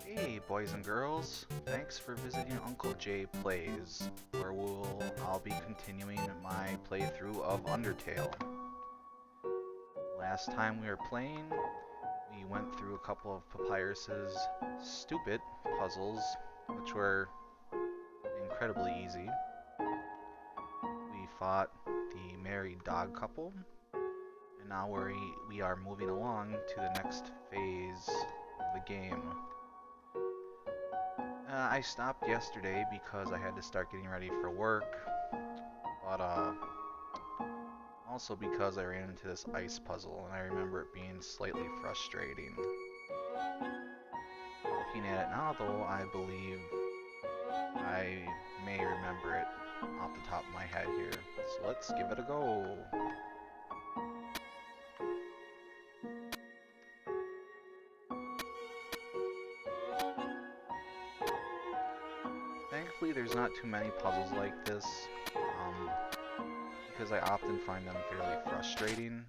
Hey boys and girls, thanks for visiting Uncle Jay Plays, where I'll be continuing my playthrough of Undertale. Last time we were playing, we went through a couple of Papyrus's stupid puzzles, which were incredibly easy. We fought the married dog couple, and now we are moving along to the next phase of the game. I stopped yesterday because I had to start getting ready for work, but also because I ran into this ice puzzle and I remember it being slightly frustrating. Looking at it now though, I believe I may remember it off the top of my head here. So let's give it a go. Thankfully there's not too many puzzles like this, because I often find them fairly frustrating.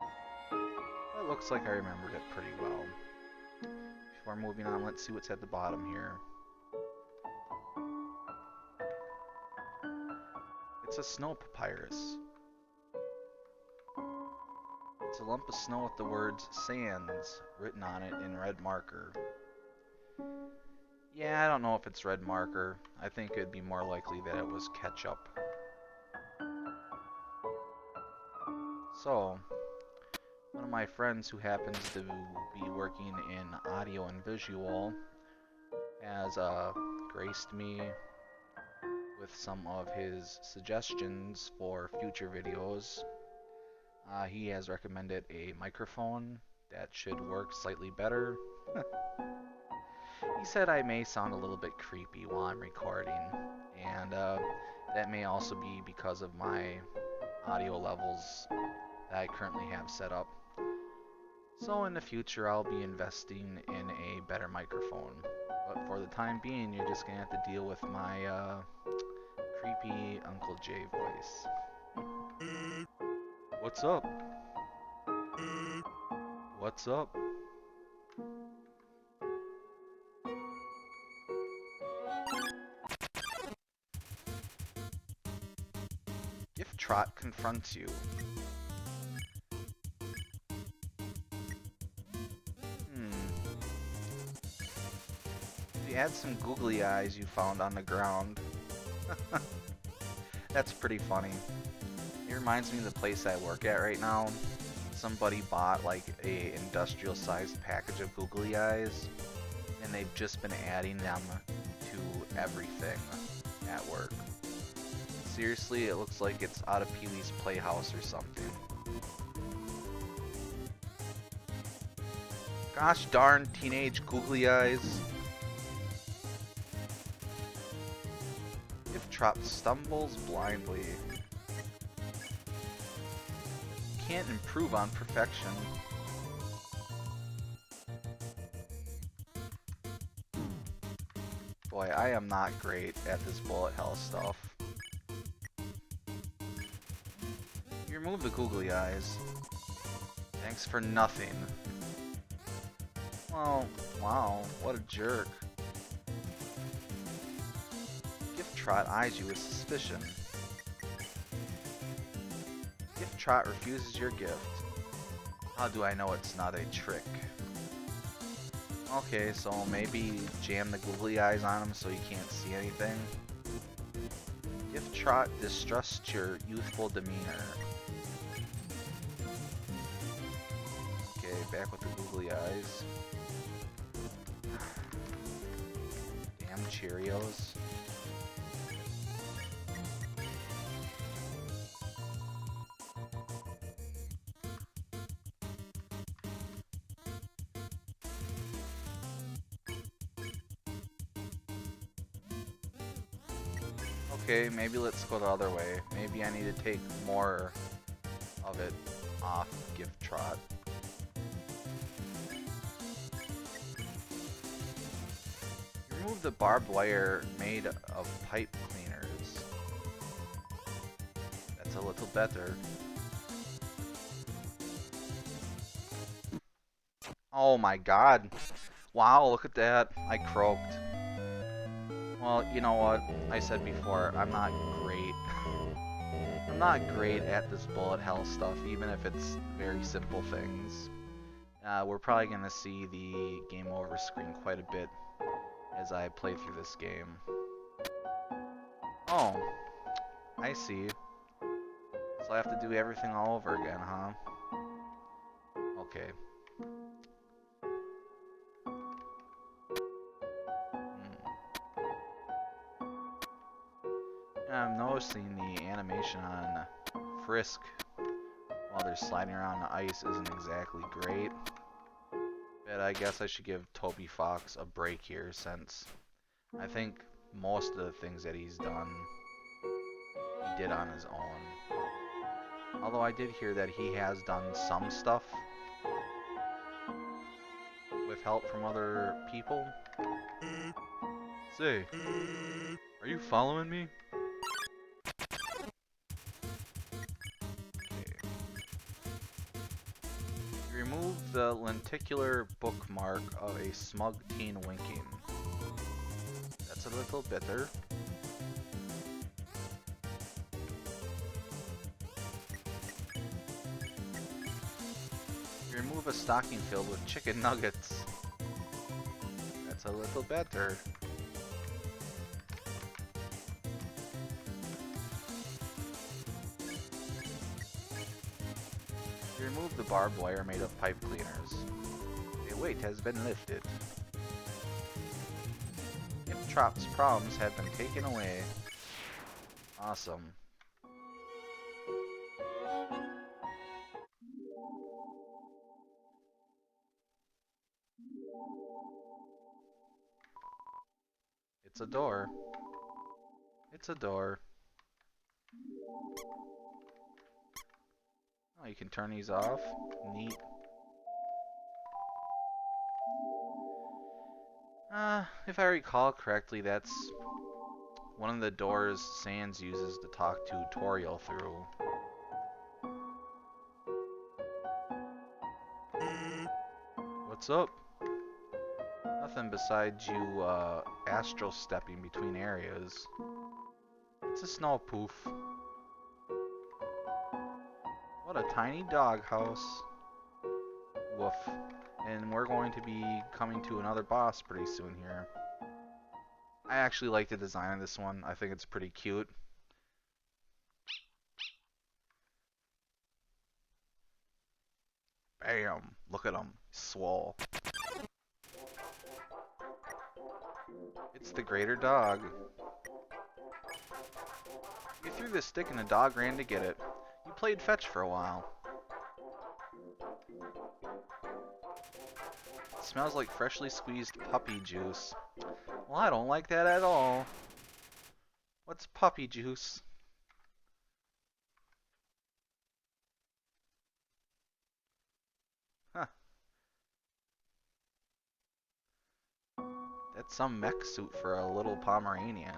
It looks like I remembered it pretty well. Before moving on, let's see what's at the bottom here. It's a snow papyrus. It's a lump of snow with the words "Sands" written on it in red marker. Yeah, I don't know if it's red marker. I think it'd be more likely that it was ketchup. So, one of my friends who happens to be working in audio and visual has graced me with some of his suggestions for future videos. He has recommended a microphone that should work slightly better. He said I may sound a little bit creepy while I'm recording, and that may also be because of my audio levels that I currently have set up. So in the future I'll be investing in a better microphone. But for the time being, you're just gonna have to deal with my creepy Uncle Jay voice. What's up? What's up? If Trot confronts you. Add some googly eyes you found on the ground. That's pretty funny. It reminds me of the place I work at right now. Somebody bought like a industrial sized package of googly eyes, and they've just been adding them to everything at work. Seriously, it looks like it's out of Pee-wee's Playhouse or something. Gosh darn teenage googly eyes. If Trot stumbles blindly. Can't improve on perfection. Boy, I am not great at this bullet hell stuff. You remove the googly eyes. Thanks for nothing. Well, wow, what a jerk. Gift Trot eyes you with suspicion. Gift Trot refuses your gift. How do I know it's not a trick? Okay, so maybe jam the googly eyes on him so he can't see anything. Gift Trot distrusts your youthful demeanor. Okay, back with the googly eyes. Damn Cheerios. Okay, maybe let's go the other way. Maybe I need to take more of it off Gift Trot. Remove the barbed wire made of pipe cleaners. That's a little better. Oh my god. Wow, look at that. I croaked. Well, you know what? I said before, I'm not great. I'm not great at this bullet hell stuff, even if it's very simple things. We're probably going to see the game over screen quite a bit as I play through this game. Oh, I see. So I have to do everything all over again, huh? Okay. I'm noticing the animation on Frisk while they're sliding around the ice isn't exactly great. But I guess I should give Toby Fox a break here, since I think most of the things that he's done, he did on his own. Although I did hear that he has done some stuff with help from other people. Say, are you following me? Remove the lenticular bookmark of a smug teen winking. That's a little bitter. Remove a stocking filled with chicken nuggets. That's a little better. Remove the barbed wire made of pipe cleaners. A weight has been lifted. Trop's problems have been taken away. Awesome. It's a door. It's a door. Oh, you can turn these off. Neat. If I recall correctly, that's one of the doors Sans uses to talk to Toriel through. What's up? Nothing besides you, astral stepping between areas. It's a snow poof. What a tiny doghouse. Woof. And we're going to be coming to another boss pretty soon here. I actually like the design of this one. I think it's pretty cute. Bam! Look at him. Swole. It's the greater dog. You threw the stick and the dog ran to get it. You played fetch for a while. It smells like freshly squeezed puppy juice. Well, I don't like that at all. What's puppy juice? Huh. That's some mech suit for a little Pomeranian.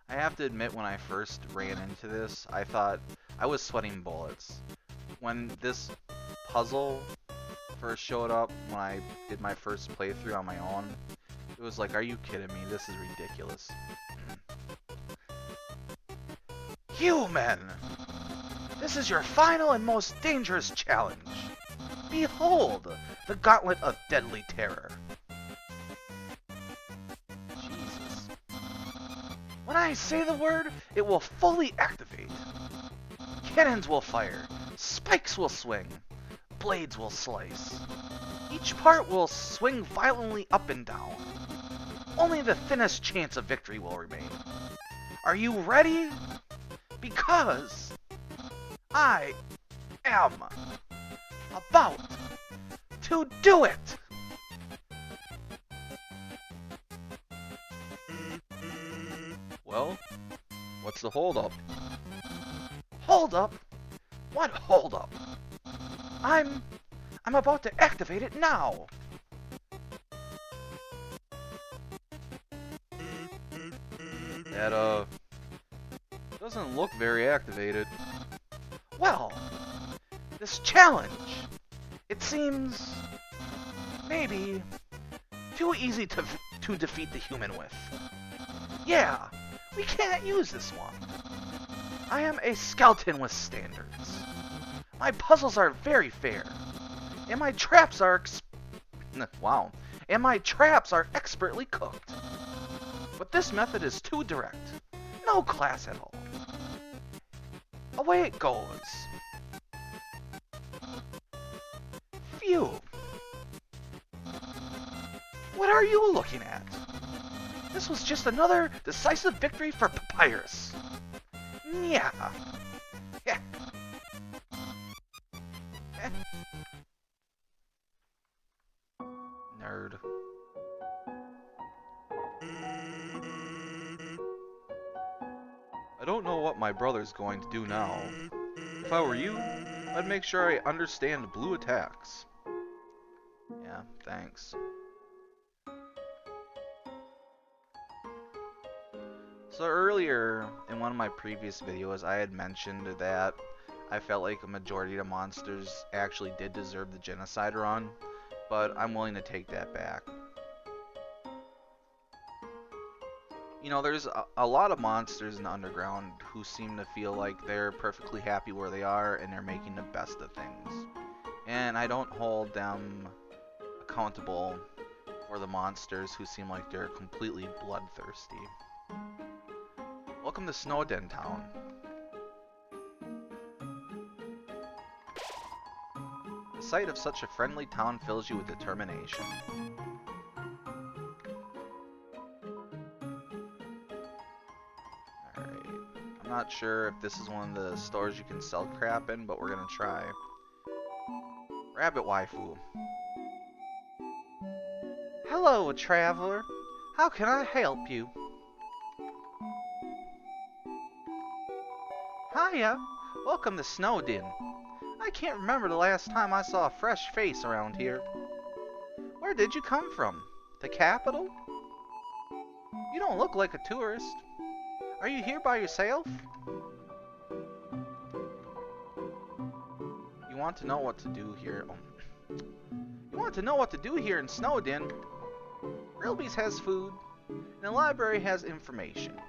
I have to admit, when I first ran into this, I thought I was sweating bullets. When this puzzle first showed up, when I did my first playthrough on my own, it was like, are you kidding me? This is ridiculous. Human! This is your final and most dangerous challenge. Behold, the gauntlet of deadly terror. Jesus. When I say the word, it will fully activate. Cannons will fire, spikes will swing, blades will slice. Each part will swing violently up and down. Only the thinnest chance of victory will remain. Are you ready? Because I am about to do it! Well, what's the holdup? Holdup? What holdup? I'm about to activate it now! That, doesn't look very activated. Well, this challenge, it seems maybe too easy to defeat the human with. Yeah, we can't use this one. I am a skeleton with standards. My puzzles are very fair, and my traps are wow, and my traps are expertly cooked. But this method is too direct. No class at all. Away it goes. Phew. What are you looking at? This was just another decisive victory for Papyrus. Yeah. Yeah. Nerd. I don't know what my brother's going to do now. If I were you, I'd make sure I understand blue attacks. Yeah, thanks. So earlier, in one of my previous videos, I had mentioned that I felt like a majority of the monsters actually did deserve the genocide run, but I'm willing to take that back. You know, there's a lot of monsters in the underground who seem to feel like they're perfectly happy where they are and they're making the best of things. And I don't hold them accountable for the monsters who seem like they're completely bloodthirsty. Welcome to Snowdin Town. The sight of such a friendly town fills you with determination. Alright. I'm not sure if this is one of the stores you can sell crap in, but we're gonna try. Rabbit waifu. Hello, traveler. How can I help you? Hiya. Welcome to Snowdin. I can't remember the last time I saw a fresh face around here. Where did you come from? The capital? You don't look like a tourist. Are you here by yourself? You want to know what to do here? You want to know what to do here in Snowdin? Rilby's has food, and the library has information.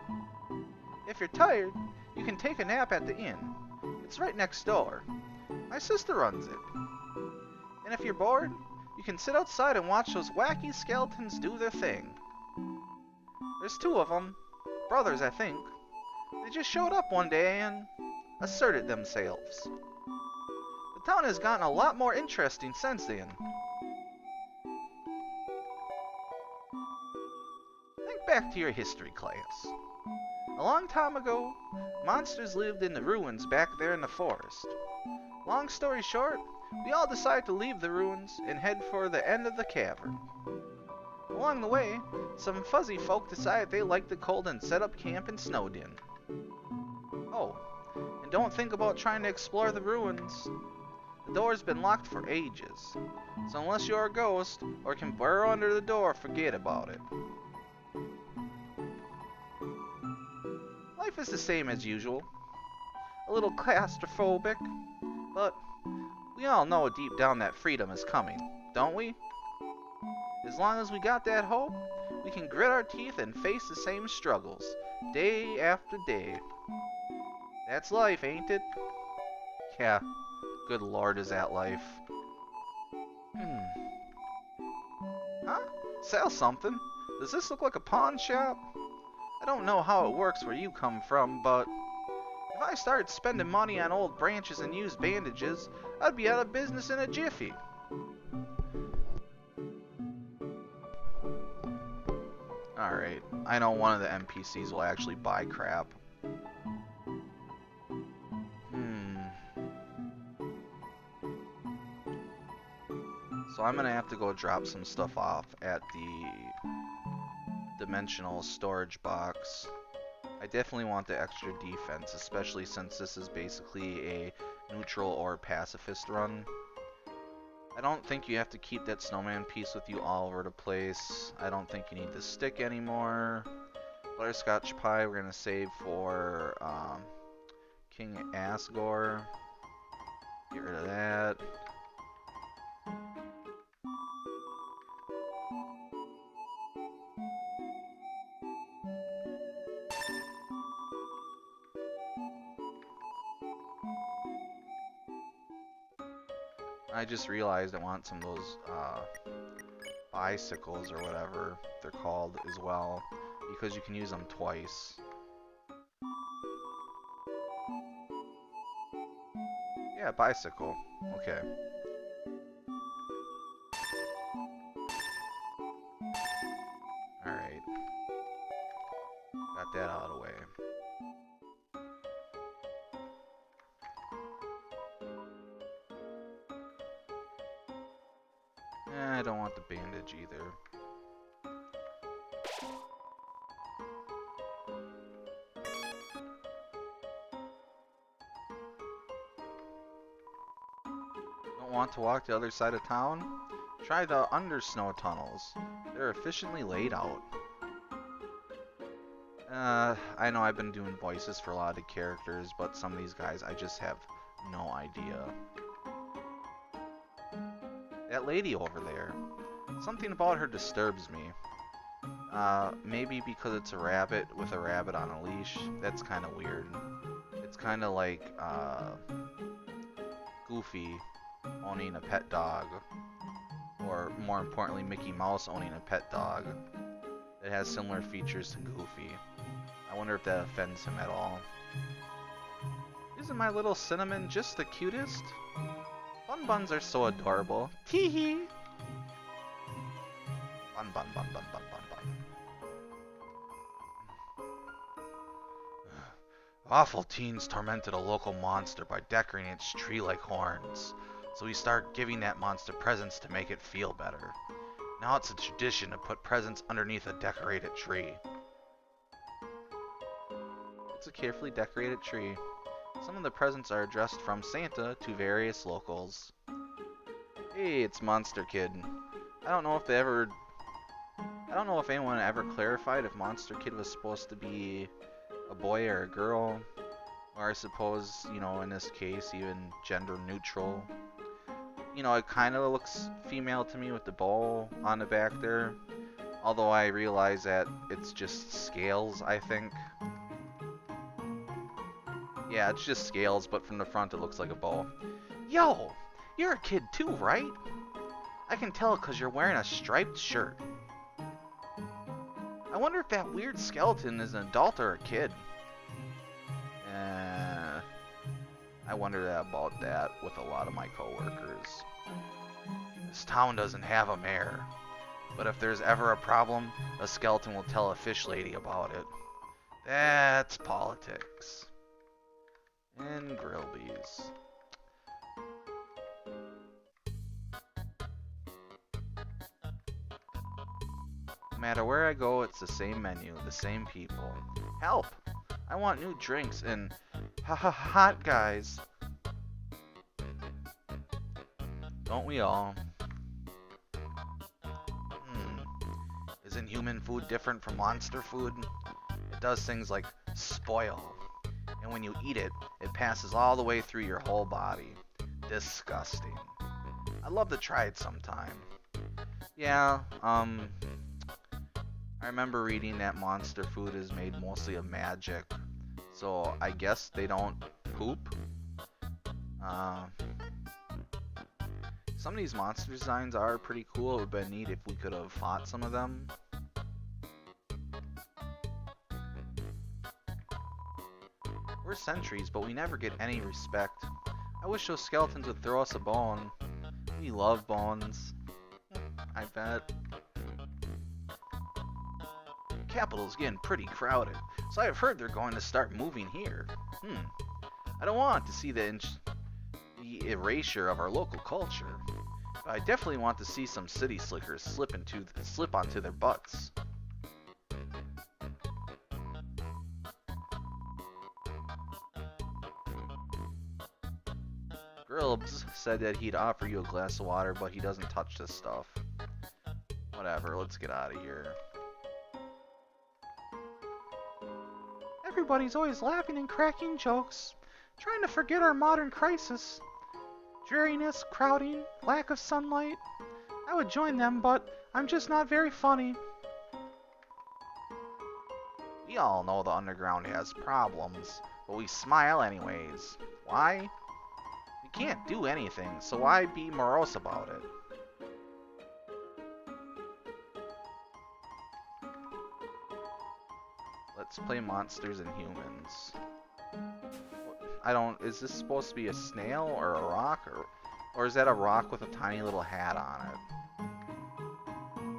If you're tired, you can take a nap at the inn. It's right next door. My sister runs it. And if you're bored, you can sit outside and watch those wacky skeletons do their thing. There's two of them, brothers I think. They just showed up one day and asserted themselves. The town has gotten a lot more interesting since then. Think back to your history class. A long time ago, monsters lived in the ruins back there in the forest. Long story short, we all decided to leave the ruins and head for the end of the cavern. Along the way, some fuzzy folk decided they liked the cold and set up camp in Snowdin. Oh, and don't think about trying to explore the ruins. The door's been locked for ages, so unless you're a ghost or can burrow under the door, forget about it. Life is the same as usual. A little claustrophobic, but we all know deep down that freedom is coming, don't we? As long as we got that hope, we can grit our teeth and face the same struggles, day after day. That's life, ain't it? Yeah, good lord, is that life. Huh? Sell something? Does this look like a pawn shop? I don't know how it works where you come from, but if I started spending money on old branches and used bandages, I'd be out of business in a jiffy. Alright, I know one of the NPCs will actually buy crap. So I'm gonna have to go drop some stuff off at the dimensional storage box. I definitely want the extra defense, especially since this is basically a neutral or pacifist run. I don't think you have to keep that snowman piece with you all over the place. I don't think you need the stick anymore. Butterscotch pie we're gonna save for King Asgore. Get rid of that. I just realized I want some of those bicycles or whatever they're called as well, because you can use them twice. Yeah, bicycle. Okay. Alright. Got that out of the way. I don't want the bandage either. Don't want to walk the other side of town? Try the under-snow tunnels. They're efficiently laid out. I know I've been doing voices for a lot of the characters, but some of these guys I just have no idea. That lady over there. Something about her disturbs me. Maybe because it's a rabbit with a rabbit on a leash. That's kind of weird. It's kind of like, Goofy owning a pet dog. Or, more importantly, Mickey Mouse owning a pet dog. It has similar features to Goofy. I wonder if that offends him at all. Isn't my little Cinnamon just the cutest? Bun buns are so adorable. Tee hee! Bun bun bun bun bun bun bun. Awful teens tormented a local monster by decorating its tree like horns. So we start giving that monster presents to make it feel better. Now it's a tradition to put presents underneath a decorated tree. It's a carefully decorated tree. Some of the presents are addressed from Santa to various locals. Hey, it's Monster Kid. I don't know if anyone ever clarified if Monster Kid was supposed to be a boy or a girl. Or I suppose, you know, in this case, even gender neutral. You know, it kind of looks female to me with the bow on the back there. Although I realize that it's just scales, I think. Yeah, it's just scales, but from the front it looks like a bow. Yo! You're a kid too, right? I can tell because you're wearing a striped shirt. I wonder if that weird skeleton is an adult or a kid. I wonder about that with a lot of my coworkers. This town doesn't have a mayor, but if there's ever a problem, a skeleton will tell a fish lady about it. That's politics. And Grillby's. No matter where I go, it's the same menu, the same people. Help! I want new drinks and hot guys. Don't we all? Isn't human food different from monster food? It does things like spoil. And when you eat it, it passes all the way through your whole body. Disgusting. I'd love to try it sometime. Yeah, I remember reading that monster food is made mostly of magic. So I guess they don't poop. Some of these monster designs are pretty cool. It would have been neat if we could have fought some of them. We're sentries, but we never get any respect. I wish those skeletons would throw us a bone. We love bones. I bet. Capital's getting pretty crowded, so I've heard they're going to start moving here. I don't want to see the erasure of our local culture, but I definitely want to see some city slickers slip onto their butts. Grillbs said that he'd offer you a glass of water, but he doesn't touch this stuff. Whatever, let's get out of here. Everybody's always laughing and cracking jokes, trying to forget our modern crisis. Dreariness, crowding, lack of sunlight. I would join them, but I'm just not very funny. We all know the underground has problems, but we smile anyways. Why? We can't do anything, so why be morose about it? Let's play monsters and humans. Is this supposed to be a snail or a rock, or is that a rock with a tiny little hat on it?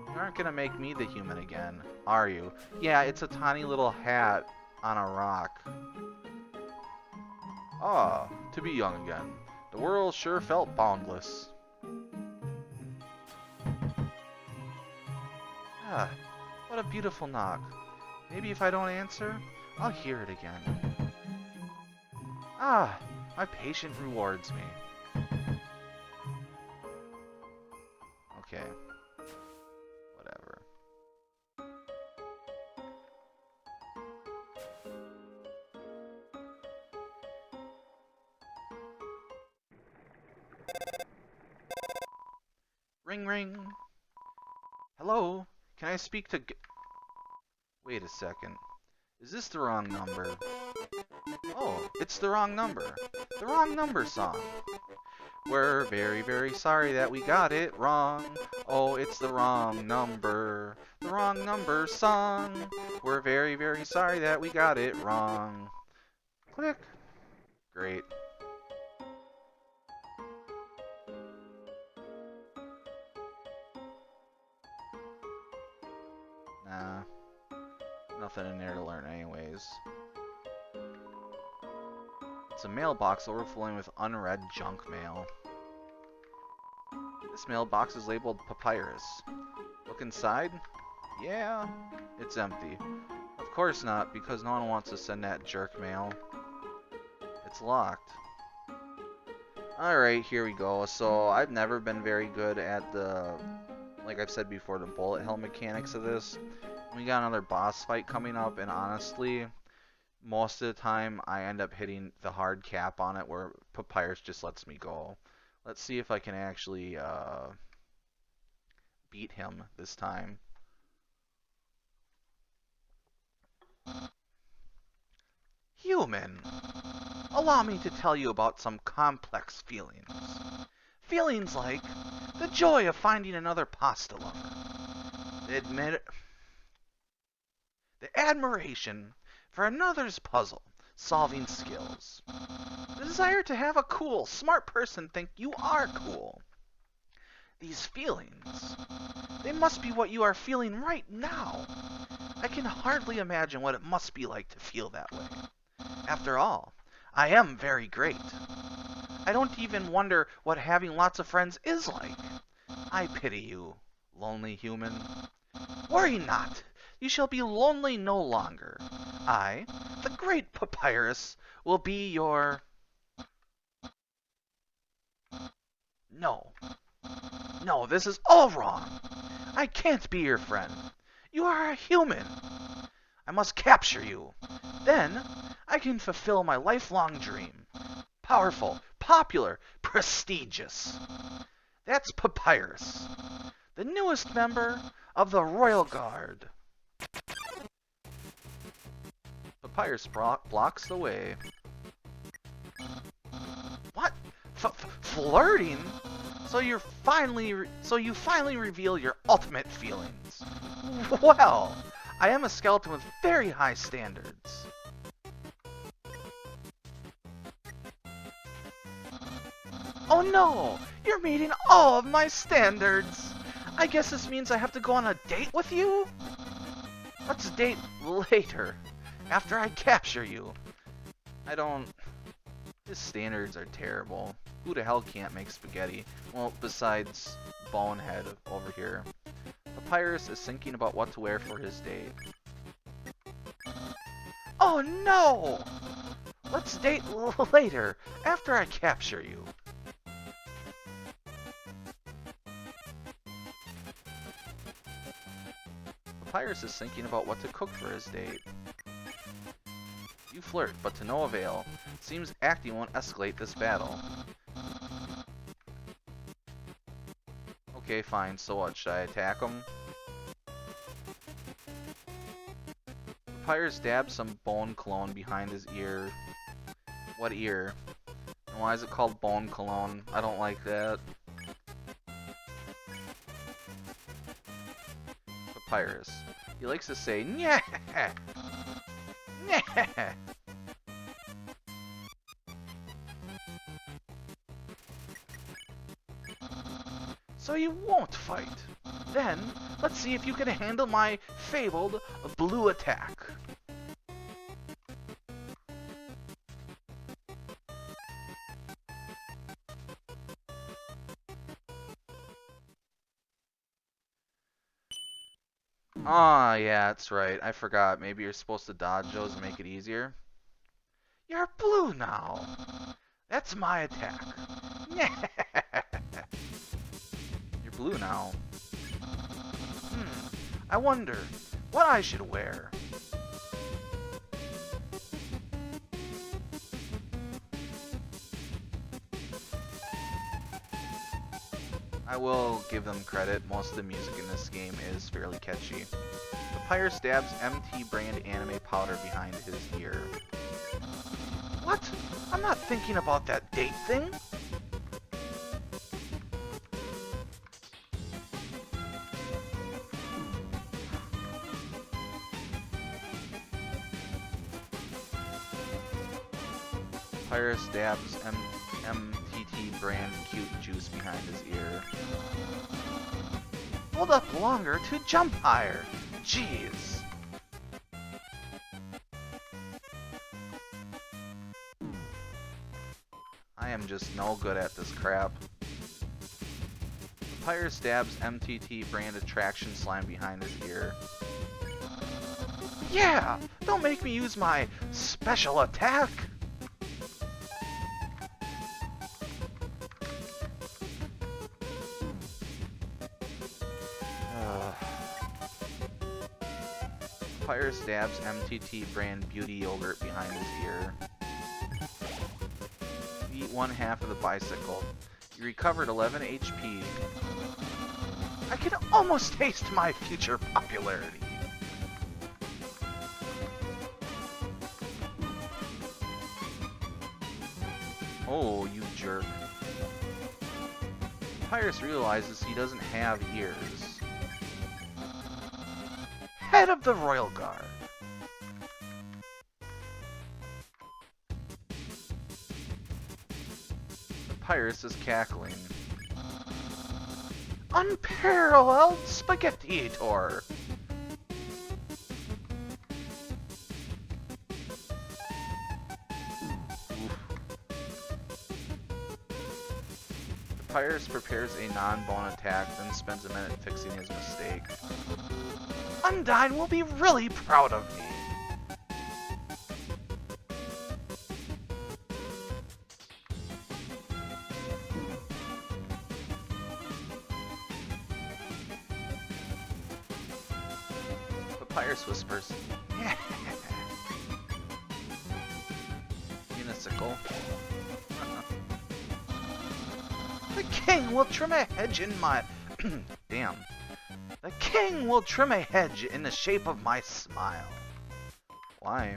You aren't gonna make me the human again, are you? Yeah, it's a tiny little hat on a rock. Ah, to be young again. The world sure felt boundless. Ah, what a beautiful knock. Maybe if I don't answer, I'll hear it again. Ah, my patient rewards me. Okay. Whatever. Ring ring. Hello? Can I speak to... Wait a second. Is this the wrong number? Oh, it's the wrong number. The wrong number song. We're very, very sorry that we got it wrong. Oh, it's the wrong number. The wrong number song. We're very, very sorry that we got it wrong. Click. Great. Nah. Nothing in there to learn anyways. It's a mailbox overflowing with unread junk mail. This mailbox is labeled Papyrus. Look inside? Yeah, it's empty. Of course not, because no one wants to send that jerk mail. It's locked. Alright, here we go. So, I've never been very good at the, like I've said before, the bullet hell mechanics of this. We got another boss fight coming up, and honestly, most of the time I end up hitting the hard cap on it where Papyrus just lets me go. Let's see if I can actually beat him this time. Human, allow me to tell you about some complex feelings. Feelings like the joy of finding another pasta lover, the admiration for another's puzzle-solving skills. The desire to have a cool, smart person think you are cool. These feelings, they must be what you are feeling right now. I can hardly imagine what it must be like to feel that way. After all, I am very great. I don't even wonder what having lots of friends is like. I pity you, lonely human. Worry not. You shall be lonely no longer. I, the great Papyrus, will be your... No. No, this is all wrong. I can't be your friend. You are a human. I must capture you. Then, I can fulfill my lifelong dream. Powerful, popular, prestigious. That's Papyrus, the newest member of the Royal Guard. Papyrus blocks the way. What? Flirting? So you finally reveal your ultimate feelings. Well, I am a skeleton with very high standards. Oh no! You're meeting all of my standards! I guess this means I have to go on a date with you? Let's date later, after I capture you. His standards are terrible. Who the hell can't make spaghetti? Well, besides Bonehead over here. Papyrus is thinking about what to wear for his date. Oh no! Let's date later, after I capture you. Papyrus is thinking about what to cook for his date. You flirt, but to no avail. Seems acting won't escalate this battle. Okay, fine. So what? Should I attack him? Papyrus dabs some bone cologne behind his ear. What ear? And why is it called bone cologne? I don't like that. Papyrus. He likes to say, "Nyeh! Nyeh!" So you won't fight. Then, let's see if you can handle my fabled blue attack. Ah, yeah, that's right. I forgot. Maybe you're supposed to dodge those and make it easier. You're blue now. That's my attack. You're blue now. I wonder what I should wear. I will give them credit. Most of the music in this game is fairly catchy. Papyrus stabs MT brand anime powder behind his ear. What? I'm not thinking about that date thing. Papyrus dabs MTT brand cute juice behind his ear. Hold up longer to jump higher. Jeez. I am just no good at this crap. Papyrus dabs MTT brand attraction slime behind his ear. Yeah! Don't make me use my special attack! Papyrus dabs MTT brand beauty yogurt behind his ear. You eat one half of the bicycle. You recovered 11 HP. I can almost taste my future popularity. Oh, you jerk. Papyrus realizes he doesn't have ears. Head of the Royal Guard. Papyrus is cackling. Unparalleled spaghetti-ator! Papyrus prepares a non-bone attack, then spends a minute fixing his mistake. Undyne will be really proud of me. Papyrus whispers, Unicicle. The king will trim a hedge in my... Damn. The king will trim a hedge in the shape of my smile. Why?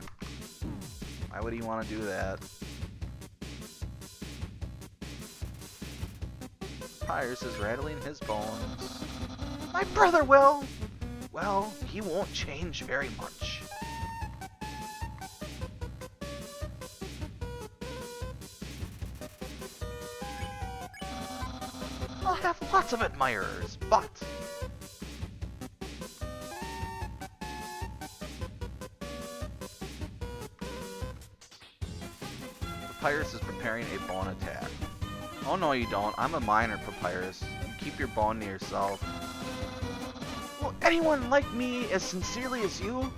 Why would he want to do that? Papyrus is rattling his bones. My brother will! Well, he won't change very much. I'll have lots of admirers, but... Papyrus is preparing a bone attack. Oh no you don't, I'm a minor, Papyrus. You keep your bone to yourself. Will anyone like me as sincerely as you?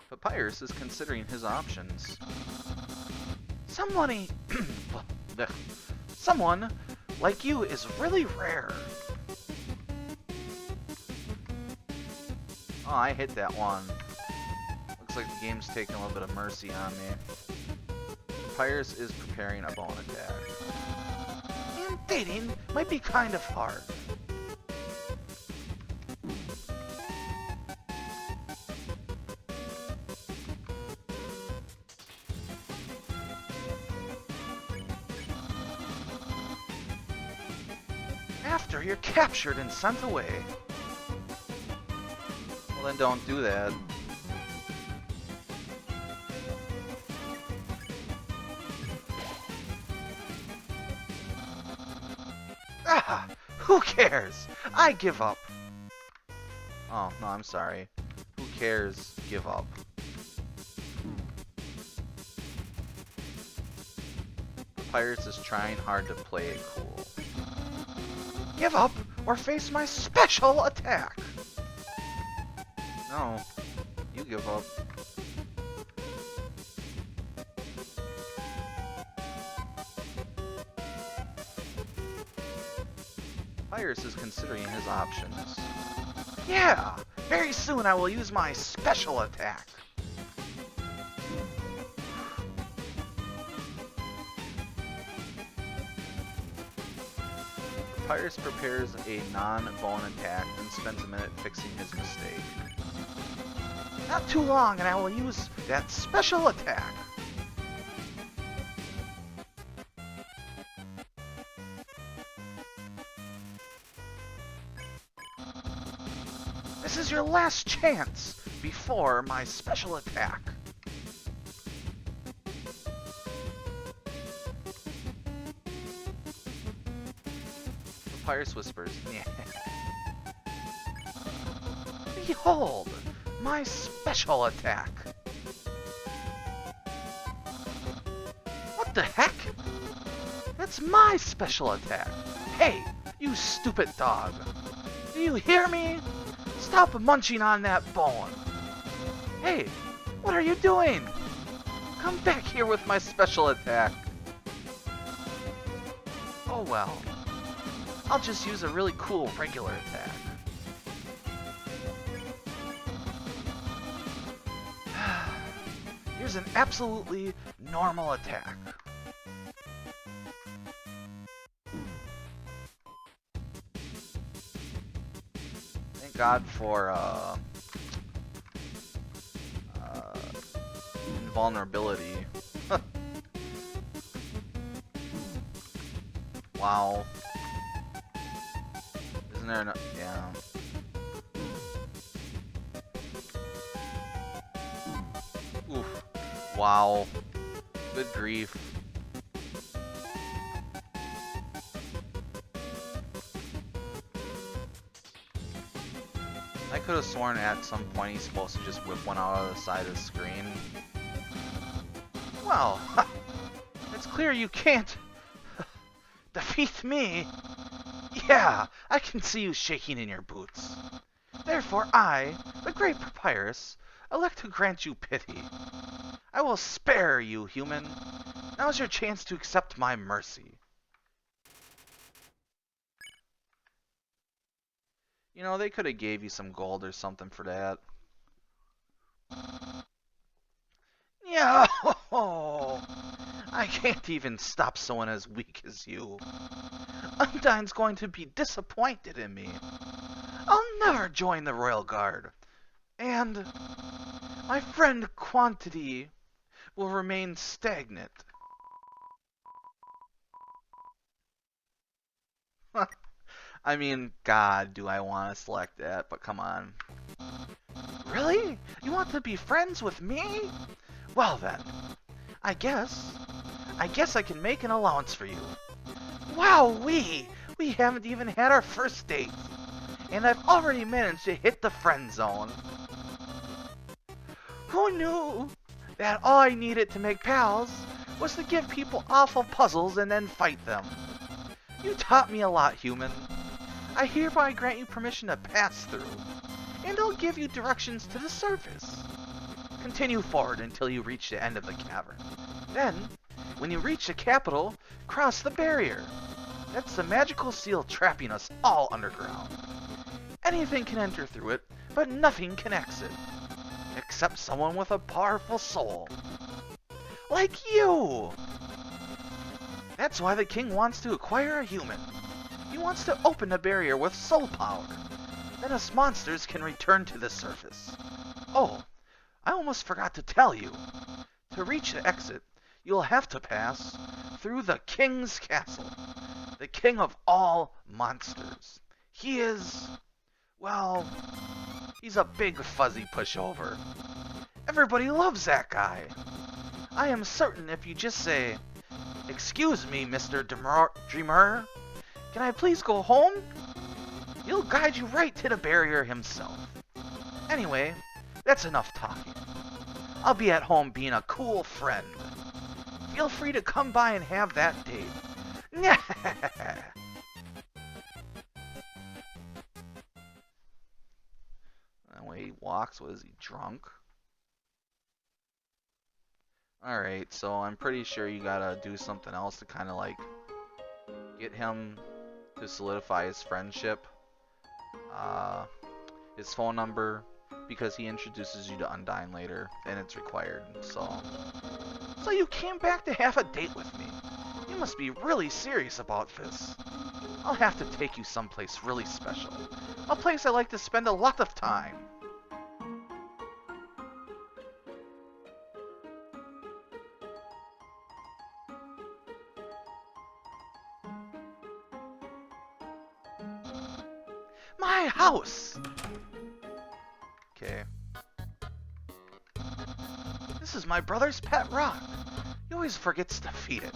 Papyrus is considering his options. Someone like you is really rare. Oh, I hit that one. Looks like the game's taking a little bit of mercy on me. Papyrus is preparing a bone attack. And dating might be kind of hard. After you're captured and sent away. Well, then don't do that. Ah! Who cares? I give up. Oh, no, I'm sorry. Who cares? Give up. Papyrus is trying hard to play it cool. Give up or face my special attack. No, you give up. Papyrus is considering his options. Yeah, very soon I will use my special attack. Papyrus prepares a non-bone attack and spends a minute fixing his mistake. Not too long and I will use that special attack. This is your last chance before my special attack. Papyrus whispers, yeah. Behold, my special attack. What the heck? That's my special attack. Hey, you stupid dog. Do you hear me? Stop munching on that bone. Hey, what are you doing? Come back here with my special attack. Oh well. I'll just use a really cool regular attack. Here's an absolutely normal attack. Thank God for invulnerability. Wow. Isn't there enough? Yeah. Oof. Wow. Good grief. I could have sworn at some point he's supposed to just whip one out of the side of the screen. Well, it's clear you can't defeat me. Yeah, I can see you shaking in your boots. Therefore I, the great Papyrus, elect to grant you pity. I will spare you, human. Now's your chance to accept my mercy. You know, they could have gave you some gold or something for that. Yeah, I can't even stop someone as weak as you. Undyne's going to be disappointed in me. I'll never join the Royal Guard. And my friend Quantity will remain stagnant. I mean, God, do I want to select that, but come on. Really? You want to be friends with me? Well then, I guess I can make an allowance for you. Wowee! We haven't even had our first date, and I've already managed to hit the friend zone. Who knew that all I needed to make pals was to give people awful puzzles and then fight them? You taught me a lot, human. I hereby grant you permission to pass through, and I'll give you directions to the surface. Continue forward until you reach the end of the cavern. Then, when you reach the capital, cross the barrier. That's the magical seal trapping us all underground. Anything can enter through it, but nothing can exit, except someone with a powerful soul. Like you! That's why the king wants to acquire a human. He wants to open a barrier with soul power. Then us monsters can return to the surface. Oh, I almost forgot to tell you. To reach the exit, you'll have to pass through the king's castle. The king of all monsters. He is, well, he's a big fuzzy pushover. Everybody loves that guy. I am certain if you just say, "Excuse me, Mr. Dreamer, can I please go home?" He'll guide you right to the barrier himself. Anyway, that's enough talking. I'll be at home being a cool friend. Feel free to come by and have that date. And when he walks, what is he, drunk? Alright, so I'm pretty sure you gotta do something else to kind of like get him to solidify his friendship. His phone number, because he introduces you to Undyne later, and it's required, so you came back to have a date with me. You must be really serious about this. I'll have to take you someplace really special. A place I like to spend a lot of time. My house! Okay. This is my brother's pet rock. He always forgets to feed it.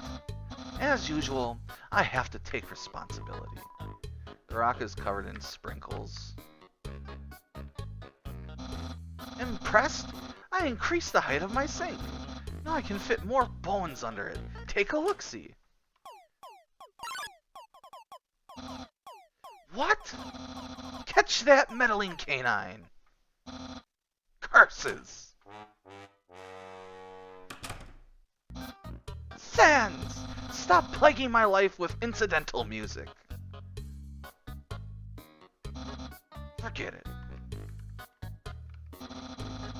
As usual, I have to take responsibility. The rock is covered in sprinkles. Impressed? I increased the height of my sink. Now I can fit more bones under it. Take a look-see. What? Catch that meddling canine! Curses! Sans! Stop plaguing my life with incidental music. Forget it.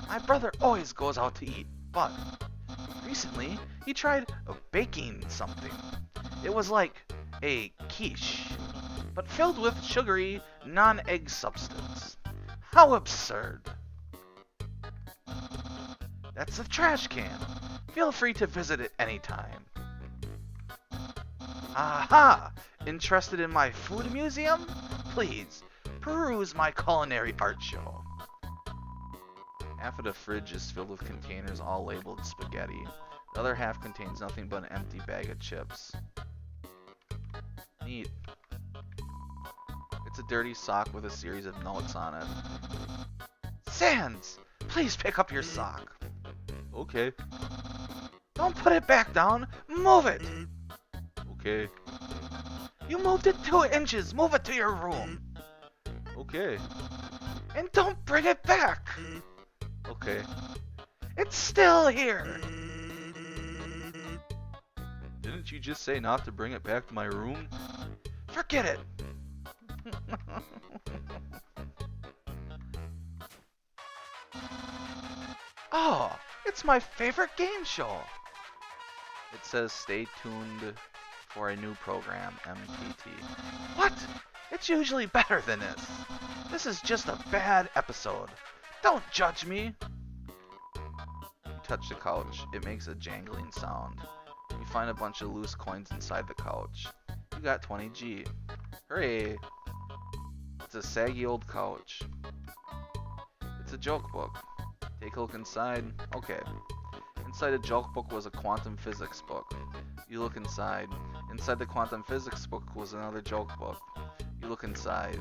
My brother always goes out to eat, but recently he tried baking something. It was like a quiche, but filled with sugary, non-egg substance. How absurd. That's the trash can. Feel free to visit it anytime. Aha! Interested in my food museum? Please, peruse my culinary art show. Half of the fridge is filled with containers all labeled spaghetti. The other half contains nothing but an empty bag of chips. Neat. It's a dirty sock with a series of notes on it. Sans! Please pick up your sock. Okay. Don't put it back down. Move it. Okay. You moved it 2 inches. Move it to your room. Okay. And don't bring it back. Okay. It's still here. Didn't you just say not to bring it back to my room? Forget it. Oh, it's my favorite game show. It says stay tuned for a new program, MTT. What? It's usually better than this. This is just a bad episode. Don't judge me. You touch the couch. It makes a jangling sound. You find a bunch of loose coins inside the couch. You got 20G. Hooray! It's a saggy old couch. It's a joke book. Take a look inside. Okay. Inside the joke book was a quantum physics book. You look inside. Inside the quantum physics book was another joke book. You look inside.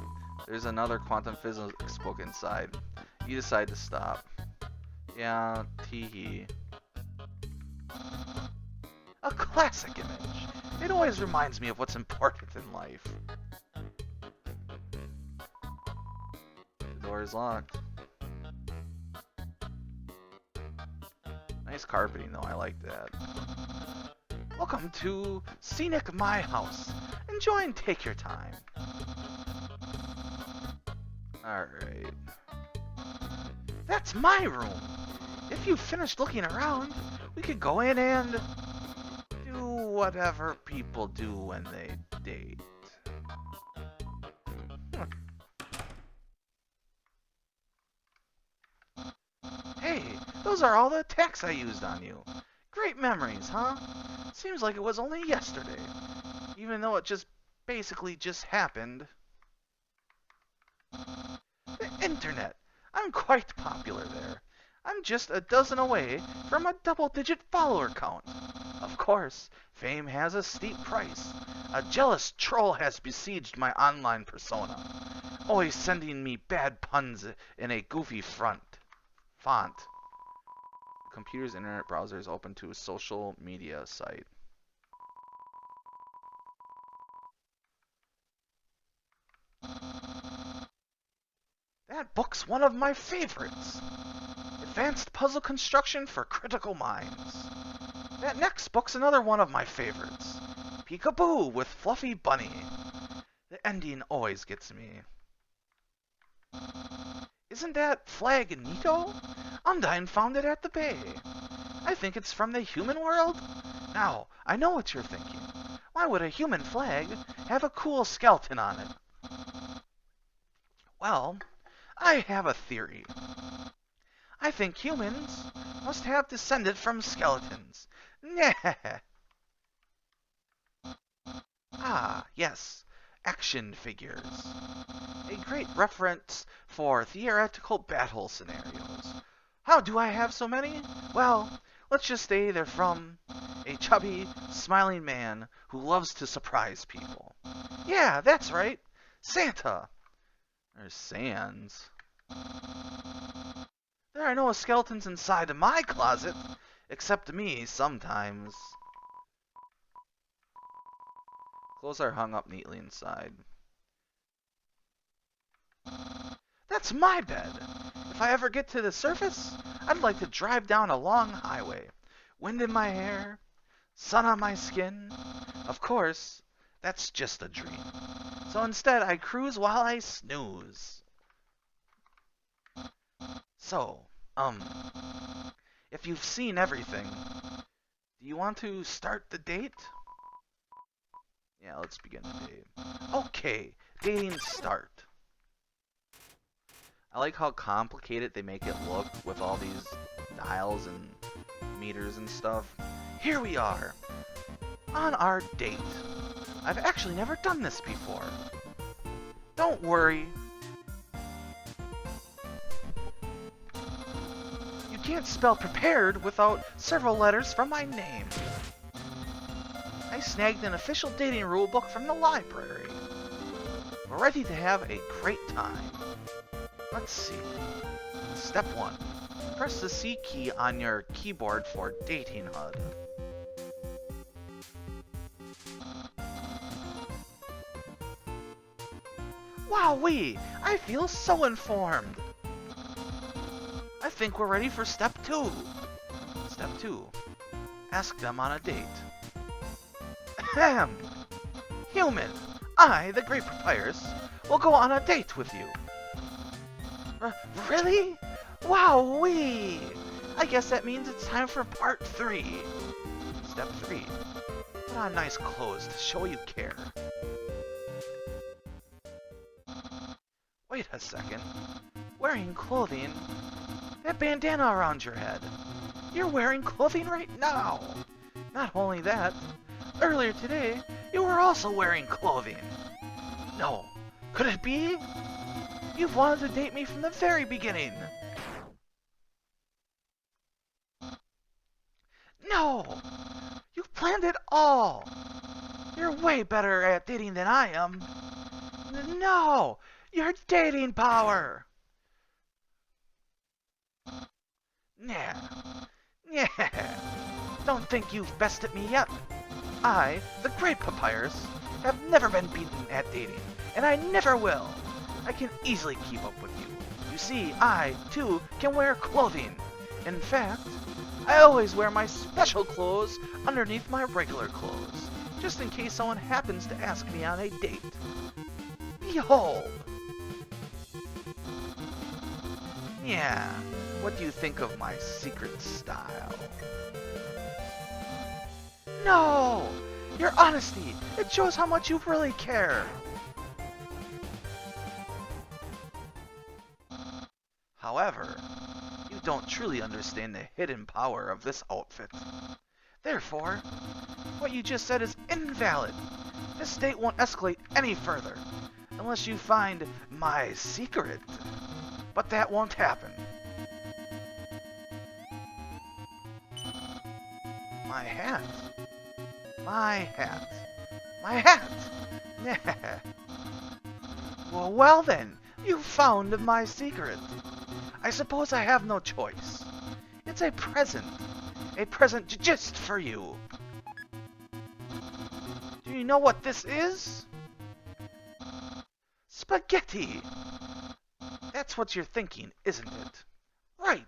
There's another quantum physics book inside. You decide to stop. Yeah, teehee. A classic image. It always reminds me of what's important in life. The door is locked. Nice carpeting though, I like that. Welcome to Scenic My House. Enjoy and take your time. Alright. That's my room. If you've finished looking around, we could go in and do whatever people do when they date. Hey, those are all the attacks I used on you. Great memories, huh? Seems like it was only yesterday. Even though it basically just happened. The internet. I'm quite popular there. I'm just a dozen away from a double-digit follower count. Of course, fame has a steep price. A jealous troll has besieged my online persona, always sending me bad puns in a goofy font. Computer's internet browser is open to a social media site. That book's one of my favorites. Advanced puzzle construction for critical minds. That next book's another one of my favorites. Peekaboo with Fluffy Bunny. The ending always gets me. Isn't that flag neato? Undyne found it at the bay. I think it's from the human world. Now, I know what you're thinking. Why would a human flag have a cool skeleton on it? Well, I have a theory. I think humans must have descended from skeletons. Nah. Ah, yes, action figures. A great reference for theoretical battle scenarios. How do I have so many? Well, let's just say they're from a chubby, smiling man who loves to surprise people. Yeah, that's right, Santa. Or Sans. There are no skeletons inside of my closet, except me sometimes. Clothes are hung up neatly inside. That's my bed. If I ever get to the surface, I'd like to drive down a long highway. Wind in my hair, sun on my skin. Of course, that's just a dream. So instead, I cruise while I snooze. So, if you've seen everything, do you want to start the date? Yeah, let's begin the date. Okay, dating start. I like how complicated they make it look with all these dials and meters and stuff. Here we are, on our date. I've actually never done this before. Don't worry. You can't spell prepared without several letters from my name. I snagged an official dating rulebook from the library. We're ready to have a great time. Let's see. Step 1. Press the C key on your keyboard for Dating HUD. Wowee! I feel so informed! I think we're ready for step 2. Step 2. Ask them on a date. Ahem! Human, I, the Great Papyrus, will go on a date with you. Really? Wowee! I guess that means it's time for part 3. Step 3. Put on nice clothes to show you care. Wait a second. Wearing clothing? That bandana around your head. You're wearing clothing right now. Not only that, earlier today, you were also wearing clothing. No. Could it be? You've wanted to date me from the very beginning. No! You've planned it all. You're way better at dating than I am. No! Your dating power! Nah. Yeah. Don't think you've bested me yet. I, the Great Papyrus, have never been beaten at dating, and I never will. I can easily keep up with you. You see, I, too, can wear clothing. In fact, I always wear my special clothes underneath my regular clothes, just in case someone happens to ask me on a date. Behold! Yeah, what do you think of my secret style? No! Your honesty! It shows how much you really care! However, you don't truly understand the hidden power of this outfit. Therefore, what you just said is invalid. This date won't escalate any further, unless you find my secret. But that won't happen. My hat. My hat. My hat! Well then, you found my secret. I suppose I have no choice. It's a present. A present just for you. Do you know what this is? Spaghetti! That's what you're thinking, isn't it? Right!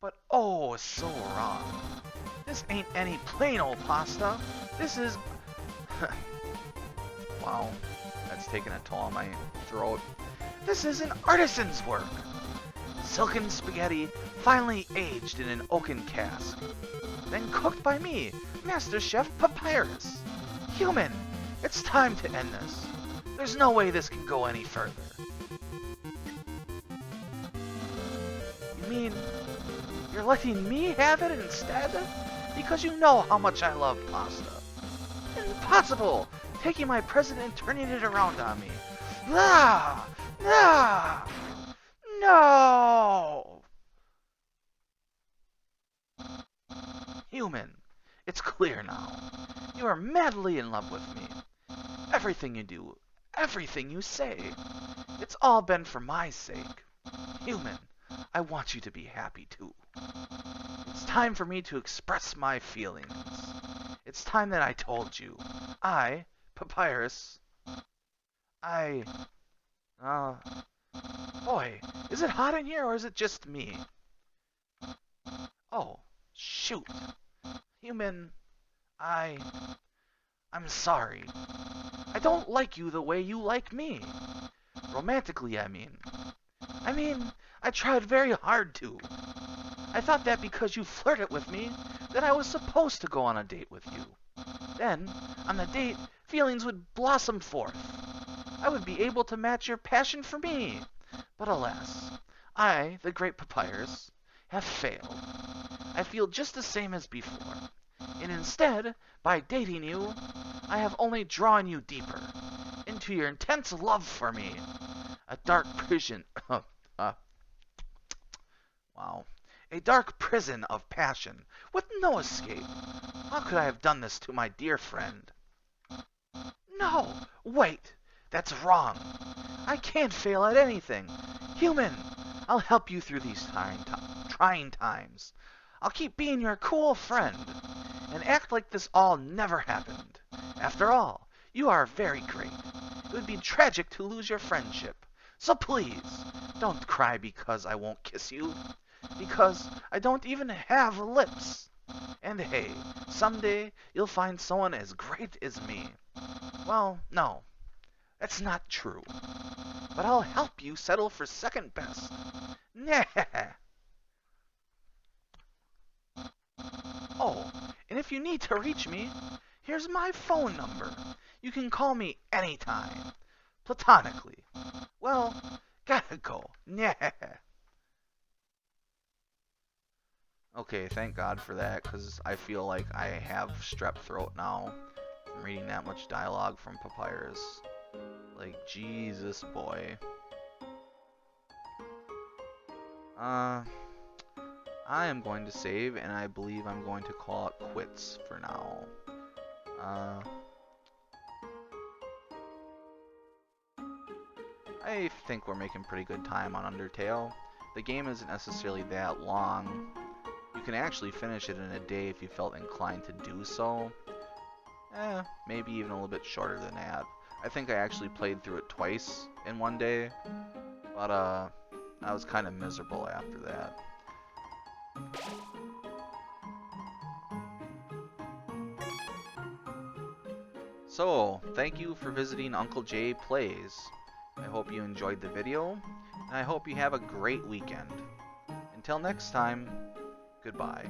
But oh, so wrong. This ain't any plain old pasta. This is... Wow, that's taking a toll on my throat. This is an artisan's work. Silken spaghetti finely aged in an oaken cask. Then cooked by me, Master Chef Papyrus. Human, it's time to end this. There's no way this can go any further. You mean you're letting me have it instead? Because you know how much I love pasta. Impossible! Taking my present and turning it around on me. Ah! Ah! No! Human, it's clear now. You are madly in love with me. Everything you do, everything you say, it's all been for my sake. Human, I want you to be happy too. It's time for me to express my feelings. It's time that I told you. I, Papyrus, boy, is it hot in here or is it just me? Oh, shoot. Human, I'm sorry. I don't like you the way you like me. Romantically, I mean. I tried very hard to. I thought that because you flirted with me, that I was supposed to go on a date with you. Then, on the date, feelings would blossom forth. I would be able to match your passion for me. But alas, I, the great Papyrus, have failed. I feel just the same as before. And instead, by dating you, I have only drawn you deeper into your intense love for me. A dark prison... wow. A dark prison of passion, with no escape. How could I have done this to my dear friend? No! Wait! That's wrong! I can't fail at anything! Human! I'll help you through these trying times. I'll keep being your cool friend, and act like this all never happened. After all, you are very great. It would be tragic to lose your friendship. So please, don't cry because I won't kiss you. Because I don't even have lips. And hey, someday you'll find someone as great as me. Well, no, that's not true. But I'll help you settle for second best. Nah. Oh, and if you need to reach me, here's my phone number. You can call me anytime. Platonically. Well, gotta go. Nah. Okay, thank God for that, because I feel like I have strep throat now from reading that much dialogue from Papyrus. Like, Jesus, boy. I am going to save, and I believe I'm going to call it quits for now. I think we're making pretty good time on Undertale. The game isn't necessarily that long. You can actually finish it in a day if you felt inclined to do so. Maybe even a little bit shorter than that. I think I actually played through it twice in one day, but I was kind of miserable after that. So, thank you for visiting Uncle Jay Plays. I hope you enjoyed the video. and I hope you have a great weekend. Until next time, goodbye.